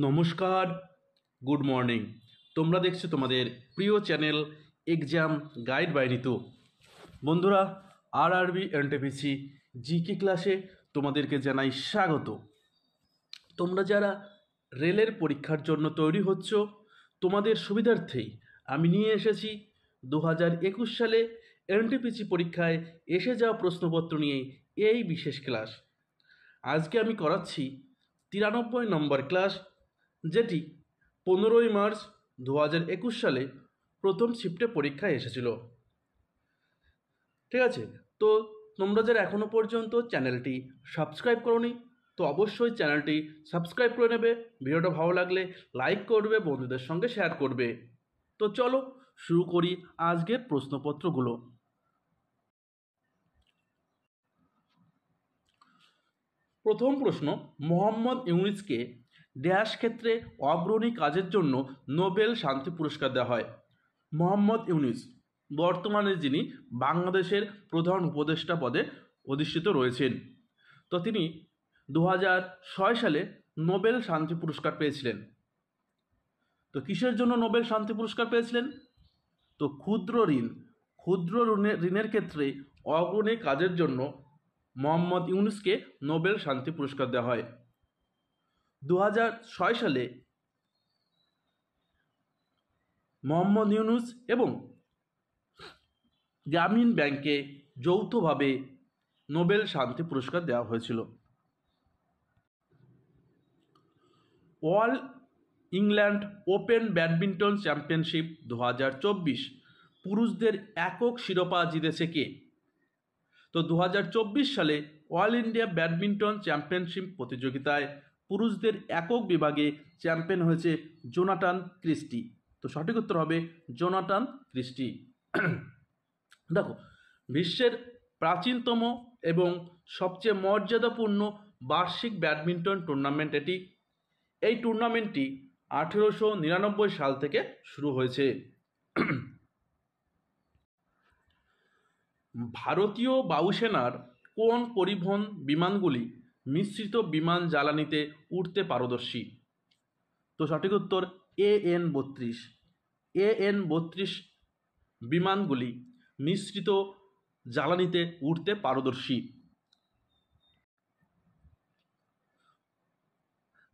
নমস্কার, good morning. তোমরা দেখছো তোমাদের প্রিয় চ্যানেল এক্সাম গাইড বাই ঋতু। বন্ধুরা, আরআরবি এনটিপিসি জিকে ক্লাসে তোমাদেরকে জানাই স্বাগত। তোমরা যারা রেলের পরীক্ষার জন্য তৈরি হচ্ছ, তোমাদের সুবিধার্থেই আমি নিয়ে এসেছি 2021 সালে এনটিপিসি পরীক্ষায় এসে যাওয়া প্রশ্নপত্র নিয়ে এই বিশেষ ক্লাস। আজকে আমি করাচ্ছি 93 নম্বর ক্লাস, যেটি 15ই মার্চ 2021 সালে প্রথম শিফটে পরীক্ষায় এসেছিল। ঠিক আছে, তো তোমরা যারা এখনও পর্যন্ত চ্যানেলটি সাবস্ক্রাইব করোনি, তো অবশ্যই চ্যানেলটি সাবস্ক্রাইব করে নেবে। ভিডিওটা ভালো লাগলে লাইক করবে, বন্ধুদের সঙ্গে শেয়ার করবে। তো চলো শুরু করি আজকের প্রশ্নপত্রগুলো। প্রথম প্রশ্ন, মোহাম্মদ ইউনুসকে ড্যাশ ক্ষেত্রে অগ্রণী কাজের জন্য নোবেল শান্তি পুরস্কার দেওয়া হয়। মোহাম্মদ ইউনুস বর্তমানে যিনি বাংলাদেশের প্রধান উপদেষ্টা পদে অধিষ্ঠিত রয়েছেন, তো তিনি 2006 সালে নোবেল শান্তি পুরস্কার পেয়েছিলেন। তো কিসের জন্য নোবেল শান্তি পুরস্কার পেয়েছিলেন? তো ক্ষুদ্র ঋণের ক্ষেত্রে অগ্রণী কাজের জন্য মোহাম্মদ ইউনুসকে নোবেল শান্তি পুরস্কার দেওয়া হয়। 2006 সালে মোহাম্মদ ইউনুস এবং গ্রামীণ ব্যাংকে যৌথভাবে নোবেল শান্তি পুরস্কার দেওয়া হয়েছিল। All England open badminton championship 2024 পুরুষদের একক শিরোপা জিতেছে কে? তো 2024 সালে অল ইন্ডিয়া ব্যাডমিন্টন চ্যাম্পিয়নশিপ প্রতিযোগিতায় পুরুষদের একক বিভাগে চ্যাম্পিয়ন হয়েছে জোনাটান ক্রিস্টি। তো সঠিক উত্তর হবে জোনাটান ক্রিস্টি। দেখো, বিশ্বের প্রাচীনতম এবং সবচেয়ে মর্যাদাপূর্ণ বার্ষিক ব্যাডমিন্টন টুর্নামেন্ট এটি। এই টুর্নামেন্টটি 1899 সাল থেকে শুরু হয়েছে। ভারতীয় বায়ুসেনার কোন পরিবহন বিমানগুলি মিশ্রিত বিমান জ্বালানিতে উড়তে পারদর্শী? তো সঠিক উত্তর AN-32। AN-32 বিমানগুলি মিশ্রিত জ্বালানিতে উড়তে পারদর্শী।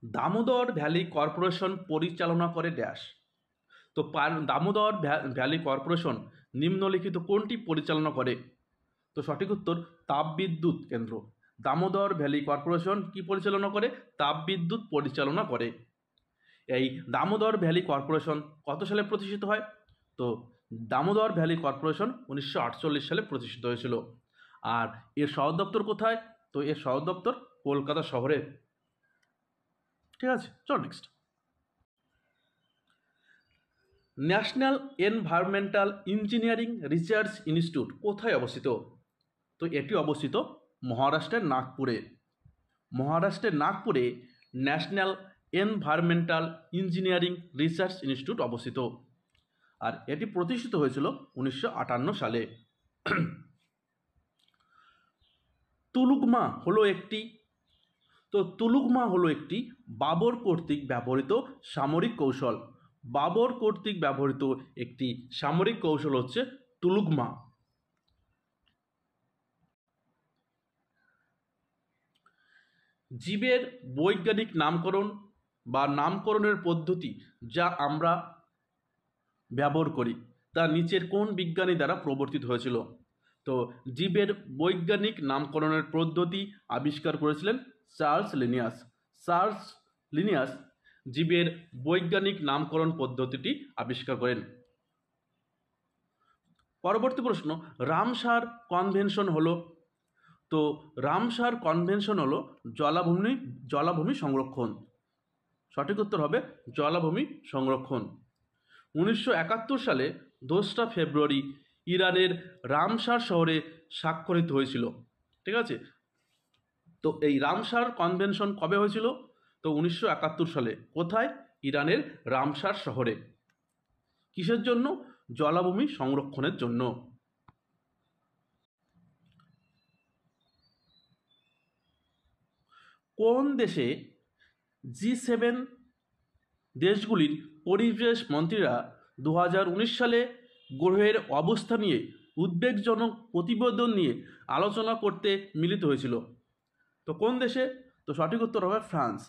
দামোদর ভ্যালি কর্পোরেশন পরিচালনা করে ড্যাশ। তো দামোদর ভ্যালি কর্পোরেশন নিম্নলিখিত কোনটি পরিচালনা করে? তো সঠিক উত্তর তাপবিদ্যুৎ কেন্দ্র। দামোদর ভ্যালি কর্পোরেশন কি পরিচালনা করে? তাপবিদ্যুৎ পরিচালনা করে। এই দামোদর ভ্যালি কর্পোরেশন কত সালে প্রতিষ্ঠিত হয়? তো দামোদর ভ্যালি কর্পোরেশন 1948 সালে প্রতিষ্ঠিত হয়েছিল। আর এর সদর দপ্তর কোথায়? তো এর সদর দপ্তর কলকাতা শহরে। ঠিক আছে, চল next. National environmental engineering research institute কোথায় অবস্থিত? তো এটি অবস্থিত মহারাষ্ট্রের নাগপুরে। মহারাষ্ট্রের নাগপুরে national environmental engineering research institute অবস্থিত। আর এটি প্রতিষ্ঠিত হয়েছিল 1958 সালে। তুলুগমা হলো একটি বাবর কর্তৃক ব্যবহৃত সামরিক কৌশল। বাবর কর্তৃক ব্যবহৃত একটি সামরিক কৌশল হচ্ছে তুলুগমা। জীবের বৈজ্ঞানিক নামকরণ বা নামকরণের পদ্ধতি যা আমরা ব্যবহার করি তা নিচের কোন বিজ্ঞানী দ্বারা প্রবর্তিত হয়েছিল? তো জীবের বৈজ্ঞানিক নামকরণের পদ্ধতি আবিষ্কার করেছিলেন চার্লস লিনিয়াস। চার্লস লিনিয়াস জীবের বৈজ্ঞানিক নামকরণ পদ্ধতিটি আবিষ্কার করেন। পরবর্তী প্রশ্ন, রামসার কনভেনশন হলো? তো রামসার কনভেনশন হলো জলাভূমি সংরক্ষণ। সঠিক উত্তর হবে জলাভূমি সংরক্ষণ। 1971 সালে 2রা ফেব্রুয়ারি ইরানের রামসার শহরে স্বাক্ষরিত হয়েছিল। ঠিক আছে, তো এই রামসার কনভেনশন কবে হয়েছিল? তো 1971 সালে। কোথায়? ইরানের রামসার শহরে। কিসের জন্য? জলাভূমি সংরক্ষণের জন্য। কোন দেশে G7 দেশগুলির পরিবেশ মন্ত্রীরা 2019 সালে গ্রহের অবস্থা নিয়ে উদ্বেগজনক প্রতিবেদন নিয়ে আলোচনা করতে মিলিত হয়েছিল। তো কোন দেশে? তো সঠিক উত্তর হবে ফ্রান্স।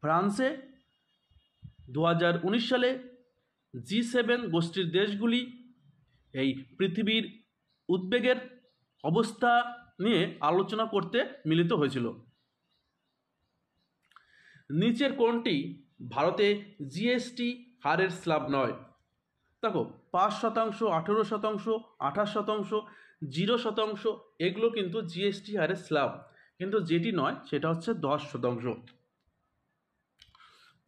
ফ্রান্সে 2019 সালে G7 গোষ্ঠীর দেশগুলি এই পৃথিবীর উদ্বেগের অবস্থা নিয়ে আলোচনা করতে মিলিত হয়েছিল। নিচের কোনটি ভারতে জিএসটি হারের স্ল্যাব নয়? দেখো 5%, 18%, 28%, 0%, এগুলো কিন্তু জিএসটি হারের স্ল্যাব, কিন্তু যেটি নয় সেটা হচ্ছে 10%।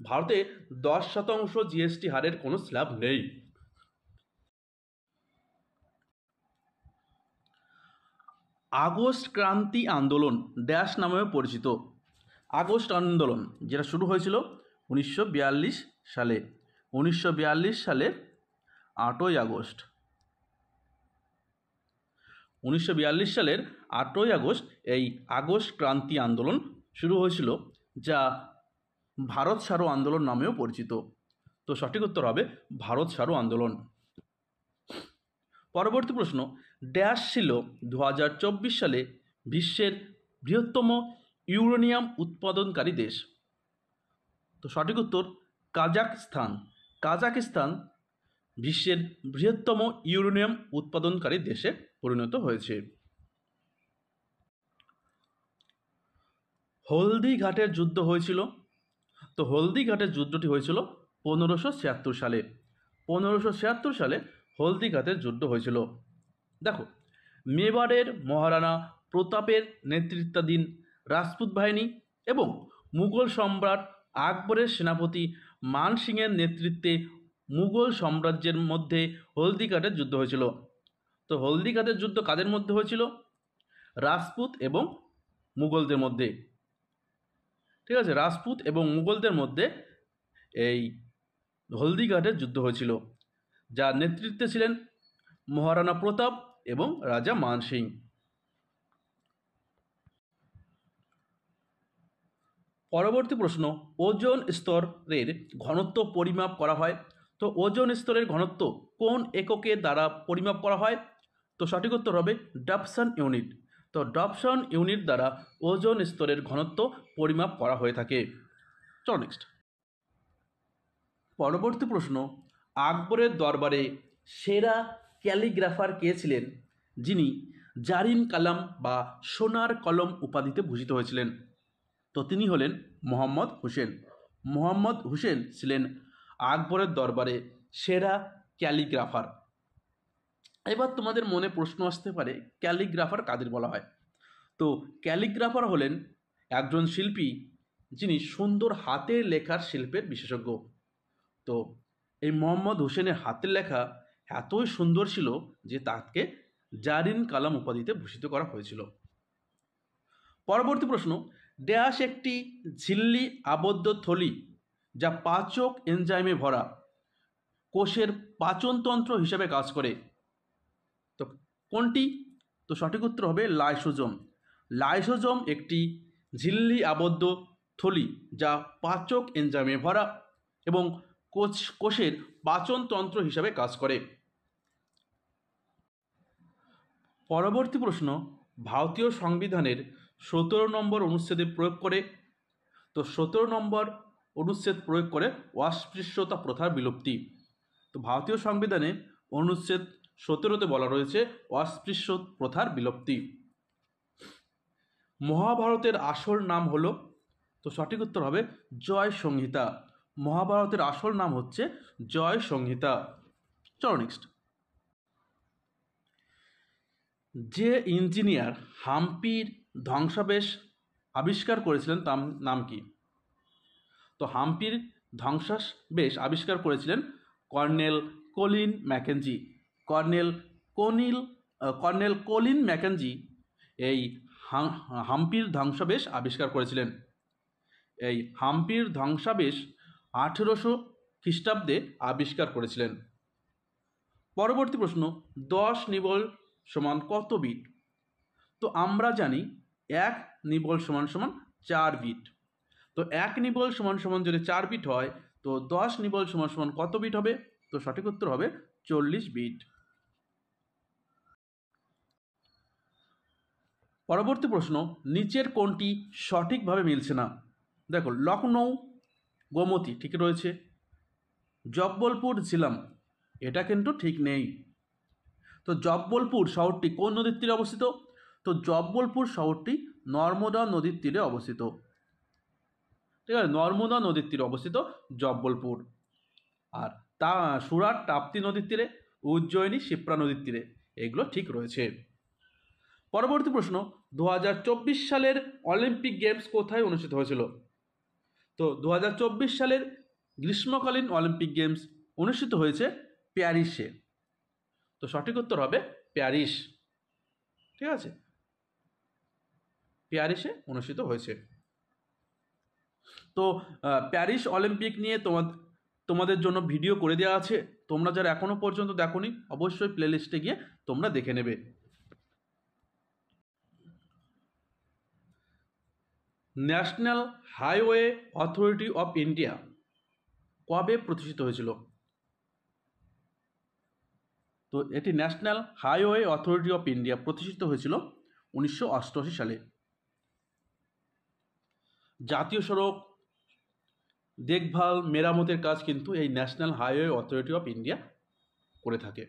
ভারতে 10% জিএসটি হারের কোনো স্ল্যাব নেই। আগস্ট ক্রান্তি আন্দোলন ড্যাশ নামেও পরিচিত। আগস্ট আন্দোলন যেটা শুরু হয়েছিল 1942 সালে, 1942 সালের 8ই আগস্ট। 1942 সালের 8ই আগস্ট এই আগস্ট ক্রান্তি আন্দোলন শুরু হয়েছিল, যা ভারত ছাড়ো আন্দোলন নামেও পরিচিত। তো সঠিক উত্তর হবে ভারত ছাড়ো আন্দোলন। পরবর্তী প্রশ্ন, ড্যাশ ছিল 2024 সালে বিশ্বের বৃহত্তম ইউরেনিয়াম উৎপাদনকারী দেশ? তো সঠিক উত্তর কাজাখস্তান। কাজাখস্তান বিশ্বের বৃহত্তম ইউরেনিয়াম উৎপাদনকারী দেশে পরিণত হয়েছে। হলদিঘাটের যুদ্ধ হয়েছিল? তো হলদিঘাটের যুদ্ধটি হয়েছিল 1576 সালে। 1576 সালে হলদিঘাটের যুদ্ধ হয়েছিল। দেখো, মেবারের মহারানা প্রতাপের নেতৃত্বাধীন রাজপুত বাহিনী এবং মুঘল সম্রাট আকবরের সেনাপতি মান সিংয়ের নেতৃত্বে মুঘল সাম্রাজ্যের মধ্যে হলদিঘাটের যুদ্ধ হয়েছিল। তো হলদিঘাটের যুদ্ধ কাদের মধ্যে হয়েছিল? রাজপুত এবং মুঘলদের মধ্যে। ঠিক আছে, রাজপুত এবং মুঘলদের মধ্যে এই হলদিঘাটের যুদ্ধ হয়েছিল, যার নেতৃত্বে ছিলেন মহারানা প্রতাপ এবং রাজা মান সিং। পরবর্তী প্রশ্ন, ওজোন স্তরের ঘনত্ব পরিমাপ করা হয়? তো ওজোন স্তরের ঘনত্ব কোন এককের দ্বারা পরিমাপ করা হয়? তো সঠিক উত্তর হবে ডবসন ইউনিট। তো ডবসন ইউনিট দ্বারা ওজোন স্তরের ঘনত্ব পরিমাপ করা হয়ে থাকে। চলো নেক্সট। পরবর্তী প্রশ্ন, আকবরের দরবারে সেরা ক্যালিগ্রাফার কে ছিলেন, যিনি জারিন কালাম বা সোনার কলম উপাধিতে ভূষিত হয়েছিলেন? তো তিনি হলেন মোহাম্মদ হুসেন। মোহাম্মদ হুসেন ছিলেন আকবরের দরবারে সেরা ক্যালিগ্রাফার। এবার তোমাদের মনে প্রশ্ন আসতে পারে, ক্যালিগ্রাফার কাদের বলা হয়? তো ক্যালিগ্রাফার হলেন একজন শিল্পী যিনি সুন্দর হাতের লেখার শিল্পের বিশেষজ্ঞ। তো এই মোহাম্মদ হুসেনের হাতের লেখা এতই সুন্দর ছিল যে তাকে জারিন কালাম উপাধিতে ভূষিত করা হয়েছিল। পরবর্তী প্রশ্ন, ড্যাশ একটি ঝিল্লি আবদ্ধ থলি যা পাচক এনজাইমে ভরা কোষের পাচনতন্ত্র হিসেবে কাজ করে? তো কোনটি? তো সঠিক উত্তর হবে লাইসোজোম। লাইসোজোম একটি ঝিল্লি আবদ্ধ থলি যা পাচক এনজাইমে ভরা এবং কোষের পাচনতন্ত্র হিসাবে কাজ করে। পরবর্তী প্রশ্ন, ভারতীয় সংবিধানের 17 নম্বর অনুচ্ছেদে প্রয়োগ করে? তো 17 নম্বর অনুচ্ছেদ প্রয়োগ করে অস্পৃশ্যতা প্রথার বিলুপ্তি। তো ভারতীয় সংবিধানে অনুচ্ছেদ 17তে বলা রয়েছে অস্পৃশ্য প্রথার বিলুপ্তি। মহাভারতের আসল নাম হলো? তো সঠিক উত্তর হবে জয় সংহিতা। মহাভারতের আসল নাম হচ্ছে জয় সংহিতা। চলো নেক্সট। যে ইঞ্জিনিয়ার হাম্পির ধ্বংসাবশেষ আবিষ্কার করেছিলেন তার নাম কি? তো হাম্পির ধ্বংসাবশেষ আবিষ্কার করেছিলেন colonel Colin Mackenzie. Colonel Colin Mackenzie এই হাম্পির ধ্বংসাবশেষ আবিষ্কার করেছিলেন। এই হাম্পির ধ্বংসাবশেষ 1800 খ্রিস্টাব্দে আবিষ্কার করেছিলেন। পরবর্তী প্রশ্ন, 10 নিবল সমান কত বিট? তো আমরা জানি 1 নিবল সমান সমান 4 বিট। তো 1 নিবল সমান সমান যদি 4 বিট হয় তো 10 নিবল সমান সমান কত বিট হবে? তো সঠিক উত্তর হবে 40 বিট। পরবর্তী প্রশ্ন, নিচের কোনটি সঠিকভাবে মিলছে না? দেখো, লখনৌ গোমতী ঠিক রয়েছে, জব্বলপুর ঝিলাম এটা কিন্তু ঠিক নেই। তো জব্বলপুর শহরটি কোন নদীর তীরে অবস্থিত? তো জব্বলপুর শহরটি নর্মদা নদীর তীরে অবস্থিত। ঠিক আছে, নর্মদা নদীর তীরে অবস্থিত জব্বলপুর। আর সুরাট তাপ্তি নদীর তীরে, উজ্জয়িনী শিপ্রা নদীর তীরে, এগুলো ঠিক রয়েছে। পরবর্তী প্রশ্ন, 2024 সালের অলিম্পিক গেমস কোথায় অনুষ্ঠিত হয়েছিল? তো 2024 সালের গ্রীষ্মকালীন অলিম্পিক গেমস অনুষ্ঠিত হয়েছে প্যারিসে। তো সঠিক উত্তর হবে প্যারিস। ঠিক আছে, প্যারিসে অনুষ্ঠিত হয়েছে। তো প্যারিস অলিম্পিক নিয়ে তোমাদের জন্য ভিডিও করে দেওয়া আছে, তোমরা যারা এখনো পর্যন্ত দেখোনি অবশ্যই প্লেলিস্টে গিয়ে তোমরা দেখে নেবে। National highway authority of India কবে প্রতিষ্ঠিত হয়েছিল? তো এটি national highway authority of India প্রতিষ্ঠিত হয়েছিল 1988 সালে। জাতীয় সড়ক দেখভাল মেরামতের কাজ কিন্তু এই national highway authority of India করে থাকে।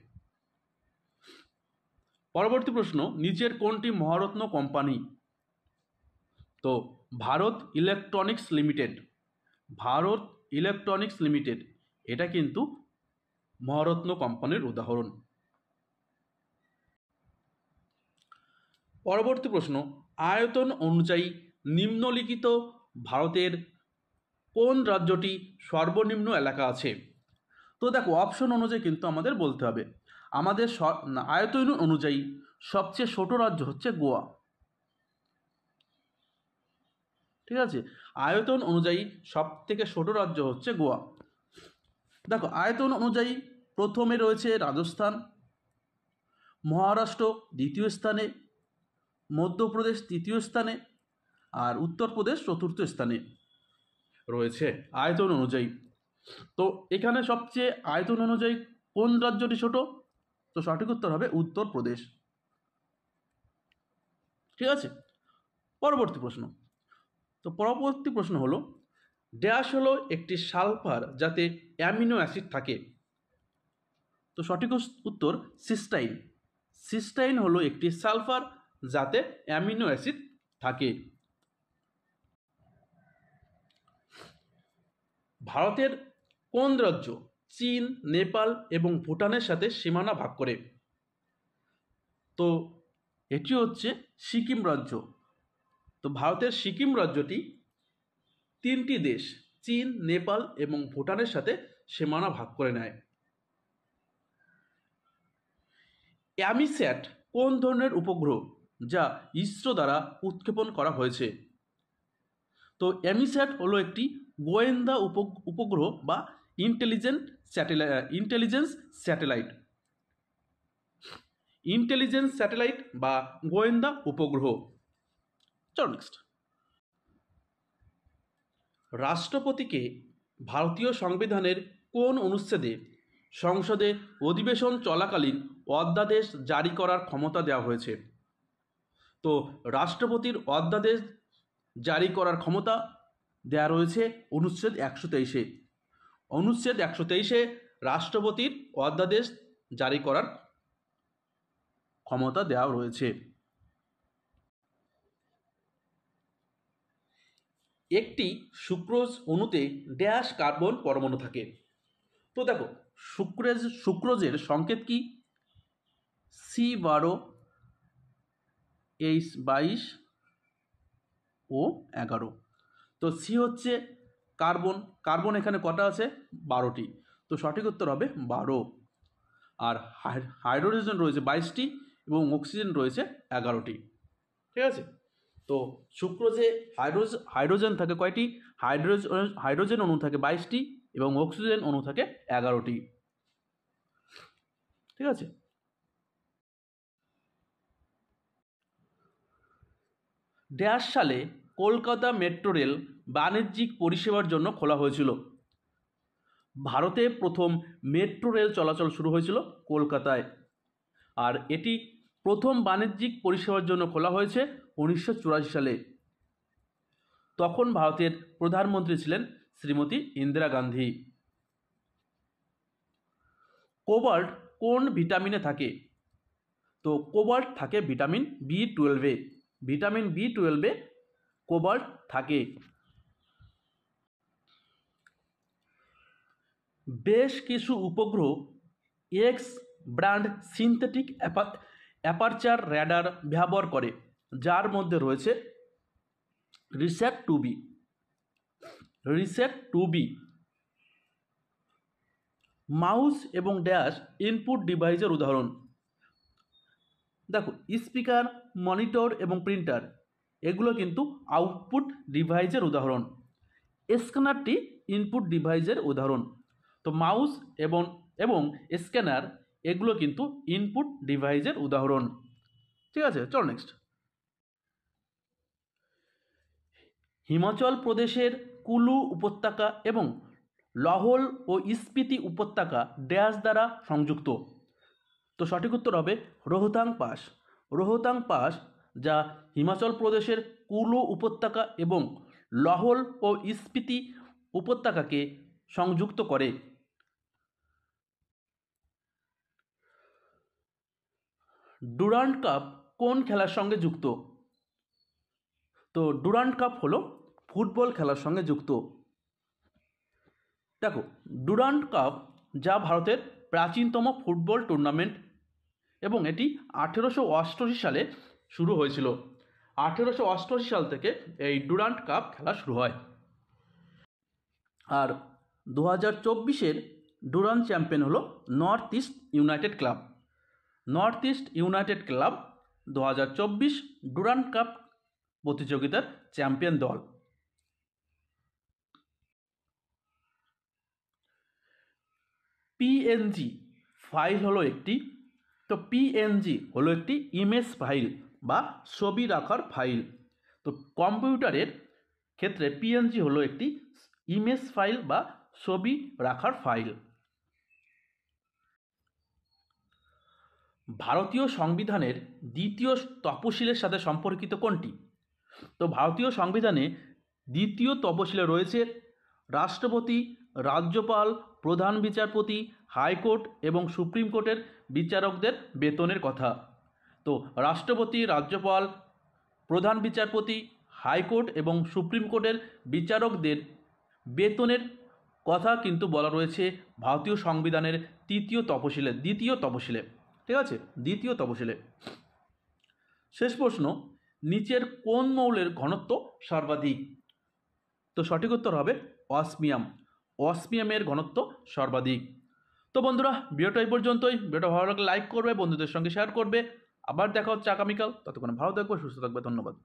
পরবর্তী প্রশ্ন, নিচের কোনটি মহারত্ন কোম্পানি? তো Bharat electronics limited, Bharat electronics limited এটা কিন্তু মহারত্ন কোম্পানির উদাহরণ। পরবর্তী প্রশ্ন, আয়তন অনুযায়ী নিম্নলিখিত ভারতের কোন রাজ্যটি সর্বনিম্ন এলাকা আছে? তো দেখো, অপশন অনুযায়ী কিন্তু আমাদের বলতে হবে। আমাদের আয়তন অনুযায়ী সবচেয়ে ছোট রাজ্য হচ্ছে গোয়া। ঠিক আছে, আয়তন অনুযায়ী সব থেকে ছোট রাজ্য হচ্ছে গোয়া। দেখো, আয়তন অনুযায়ী প্রথমে রয়েছে রাজস্থান, মহারাষ্ট্র দ্বিতীয় স্থানে, মধ্যপ্রদেশ তৃতীয় স্থানে, আর উত্তরপ্রদেশ চতুর্থ স্থানে রয়েছে আয়তন অনুযায়ী। তো এখানে সবচেয়ে আয়তন অনুযায়ী কোন রাজ্যটি ছোট? তো সঠিক উত্তর হবে উত্তরপ্রদেশ। ঠিক আছে, পরবর্তী প্রশ্ন। তো পরবর্তী প্রশ্ন হলো, ড্যাশ হলো একটি সালফার যাতে অ্যামিনো অ্যাসিড থাকে। তো সঠিক উত্তর সিস্টাইন। সিস্টাইন হলো একটি সালফার যাতে অ্যামিনো অ্যাসিড থাকে। ভারতের কোন রাজ্য চীন, নেপাল এবং ভুটানের সাথে সীমানা ভাগ করে? তো এটি হচ্ছে সিকিম রাজ্য। তো ভারতের সিকিম রাজ্যটি 3টি দেশ চীন, নেপাল এবং ভুটানের সাথে সীমানা ভাগ করে নেয়। অ্যামিস্যাট কোন ধরনের উপগ্রহ যা ইসরো দ্বারা উৎক্ষেপণ করা হয়েছে? তো অ্যামিস্যাট হলো একটি গোয়েন্দা উপগ্রহ বা ইন্টেলিজেন্স স্যাটেলাইট, ইন্টেলিজেন্স স্যাটেলাইট বা গোয়েন্দা উপগ্রহ। চলো নেক্সট। রাষ্ট্রপতিকে ভারতীয় সংবিধানের কোন অনুচ্ছেদে সংসদে অধিবেশন চলাকালীন অধ্যাদেশ জারি করার ক্ষমতা দেওয়া হয়েছে? তো রাষ্ট্রপতির অধ্যাদেশ জারি করার ক্ষমতা দেওয়া রয়েছে অনুচ্ছেদ 123-এ। অনুচ্ছেদ 123-এ রাষ্ট্রপতির অধ্যাদেশ জারি করার ক্ষমতা দেওয়া রয়েছে। একটি সুক্রোজ অণুতে ড্যাশ কার্বন পরমাণু থাকে। তো দেখো, সুক্রোজের সংকেত কি? C12, H22 ও 11। তো সি হচ্ছে কার্বন, কার্বন এখানে কটা আছে? 12টি। তো সঠিক উত্তর হবে 12। আর হাইড্রোজেন রয়েছে 22টি এবং অক্সিজেন রয়েছে 11টি। ঠিক আছে, তো সুক্রোজে হাইড্রোজেন থাকে কয়টি? হাইড্রোজেন অণু থাকে 22টি এবং অক্সিজেন অণু থাকে 11টি। ঠিক আছে, ড্যাশ সালে কলকাতা মেট্রো রেল বাণিজ্যিক পরিষেবার জন্য খোলা হয়েছিল? ভারতে প্রথম মেট্রো রেল চলাচল শুরু হয়েছিল কলকাতায়, আর এটি প্রথম বাণিজ্যিক পরিষেবার জন্য খোলা হয়েছে 1984 সালে। তখন ভারতের প্রধানমন্ত্রী ছিলেন শ্রীমতী ইন্দিরা গান্ধী। কোবাল্ট কোন ভিটামিনে থাকে? তো কোবাল্ট থাকে ভিটামিন B12-এ। ভিটামিন B12-এ কোবাল্ট থাকে। বেশ কিছু উপগ্রহ x brand synthetic aperture radar ব্যবহার করে, যার মধ্যে রয়েছে রিস্যাট 2B। রিস্যাট 2B মাউস এবং ড্যাশ ইনপুট ডিভাইসের উদাহরণ। দেখো, স্পিকার, মনিটর এবং প্রিন্টার এগুলো কিন্তু আউটপুট ডিভাইসের উদাহরণ। স্ক্যানারটি ইনপুট ডিভাইসের উদাহরণ। তো মাউস এবং স্ক্যানার এগুলো কিন্তু ইনপুট ডিভাইসের উদাহরণ। ঠিক আছে, চলো নেক্সট। হিমাচল প্রদেশের কুলু উপত্যকা এবং লাহৌল ও স্পিতি উপত্যকা ড্যাশ দ্বারা সংযুক্ত। তো সঠিক উত্তর হবে রোহতাং পাস। রোহতাং পাস, যা হিমাচল প্রদেশের কুলু উপত্যকা এবং লাহৌল ও স্পিতি উপত্যকাকে সংযুক্ত করে। ডুরান্ড কাপ কোন খেলার সঙ্গে যুক্ত? তো ডুরান্ড কাপ হলো ফুটবল খেলার সঙ্গে যুক্ত। দেখো, ডুরান্ড কাপ যা ভারতের প্রাচীনতম ফুটবল টুর্নামেন্ট এবং এটি 1888 সালে শুরু হয়েছিল। 1888 সাল থেকে এই ডুরান্ড কাপ খেলা শুরু হয়। আর 2024-এর ডুরান্ড চ্যাম্পিয়ন হলো north east United club. North east United club 2024 Durand cup প্রতিযোগিতার চ্যাম্পিয়ন দল। পিএনজি ফাইল হলো একটি পিএনজি হলো একটি ইমেজ ফাইল বা ছবি রাখার ফাইল। তো কম্পিউটারের ক্ষেত্রে পিএনজি হলো একটি ইমেজ ফাইল বা ছবি রাখার ফাইল। ভারতীয় সংবিধানের দ্বিতীয় তপশিলের সাথে সম্পর্কিত কোনটি? তো ভারতীয় সংবিধানে দ্বিতীয় তপশিলে রয়েছে রাষ্ট্রপতি, রাজ্যপাল, প্রধান বিচারপতি, হাইকোর্ট এবং সুপ্রিম কোর্টের বিচারকদের বেতনের কথা। তো রাষ্ট্রপতি, রাজ্যপাল, প্রধান বিচারপতি, হাইকোর্ট এবং সুপ্রিম কোর্টের বিচারকদের বেতনের কথা কিন্তু বলা রয়েছে ভারতীয় সংবিধানের দ্বিতীয় তপশিলে। ঠিক আছে, দ্বিতীয় তপশিলে। শেষ প্রশ্ন, নিচের কোন মৌলের ঘনত্ব সর্বাধিক? তো সঠিক উত্তর হবে অসমিয়াম। অসমিয়ামের ঘনত্ব সর্বাধিক। তো বন্ধুরা, ভিডিওটা এই পর্যন্তই। ভিডিওটা ভালো লাগলে লাইক করবে, বন্ধুদের সঙ্গে শেয়ার করবে। আবার দেখা হচ্ছে আগামীকাল। ততক্ষণ ভালো থাকবে, সুস্থ থাকবে। ধন্যবাদ।